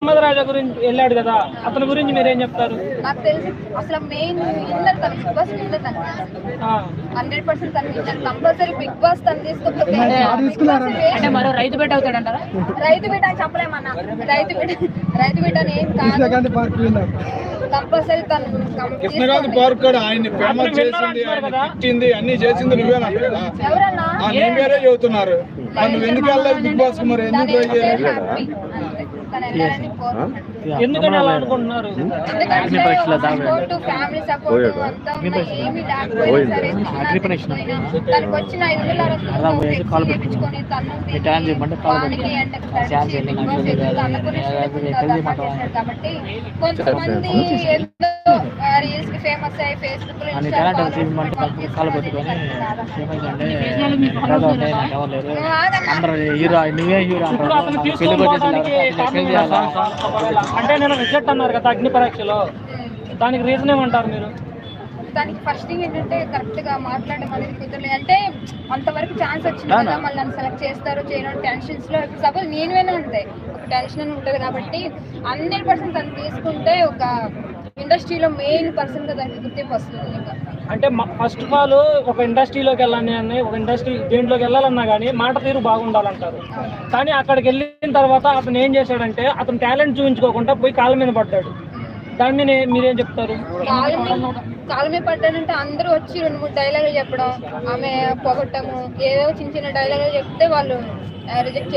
మహమ్మద్ రాజా గురించి వెళ్ళాడు కదా, అతని గురించి మీరేం చెప్తారు? నాకు తెలిసి అసలు మెయిన్ విన్నర్ తను, బిగ్ బాస్ విన్నర్ తను 100% తను విన్నర్. కంపల్సరీ బిగ్ బాస్ తను తీసుకోకపోతే అంటే మరో రైతు బిడ్డ అవుతాడంటారా? రైతు బిడ్డ అని చెప్పలేమన్నా, రైతు బిడ్డ అని ఏం కాదు. కంపల్సరీ తను కృష్ణకాంత్ పార్క్ కూడా ఆయన్ని ఫేమస్ చేసింది, ఆయన తిట్టింది, అన్ని చేసింది నువ్వేనా? ఎవరన్నా నేను వేరే చెబుతున్నారు. నువ్వు ఎందుకు వెళ్ళలేదు బిగ్ బాస్ కు? మరి ఎందుకు ట్రై చేయలేదు? ఎందుకని అలా అనుకుంటున్నారు? ఫ్యామిలీ సపోర్ట్ అంతా ఏమి లేకపోయినా సరే తనకు వచ్చిన 5,000 చేయించుకొని కాబట్టి కొంతమంది రీల్స్ కి ఫేమస్ అయ్యి ఫేస్బుక్ ఇప్పుడు అతను తీసుకోవడానికి అంటే నేను రిజెక్ట్ అన్నారు కదా అగ్ని పరీక్షలో, దానికి రీజన్ ఏమంటారు మీరు? దానికి ఫస్ట్ థింగ్ ఏంటంటే కరెక్ట్ గా మాట్లాడడం అనేది కుదరలేదు. అంటే అంతవరకు ఛాన్స్ వచ్చింది కదా, మళ్ళీ నన్ను సెలెక్ట్ చేస్తారు చేయడం టెన్షన్స్ లో. సపోజ్ నేనువేనా అంతే ఒక టెన్షన్ అని ఉంటుంది కాబట్టి 100% తను తీసుకుంటే ఒక ఇండస్ట్రీలో మెయిన్ పర్సన్ గా దానికి గుర్తింపు వస్తుంది. ఇంకా అంటే ఫస్ట్ ఆఫ్ ఆల్ ఒక ఇండస్ట్రీలోకి వెళ్ళాలని, ఒక ఇండస్ట్రీ దేంట్లోకి వెళ్ళాలన్నా కానీ మాట తీరు బాగుండాలంటారు. కానీ అక్కడికి వెళ్ళిన తర్వాత అతను ఏం చేశాడంటే అతను టాలెంట్ చూపించుకోకుండా పోయి కాళ్ళ మీద పడ్డాడు. దాన్ని మీరేం చెప్తారు? కాళ్ళ మీద పడ్డాడంటే అందరూ వచ్చి 2-3 డైలాగులు చెప్పడం, ఆమె పొగట్టము, ఏదో చిన్న చిన్న డైలాగులు చెప్తే వాళ్ళు రిజెక్ట్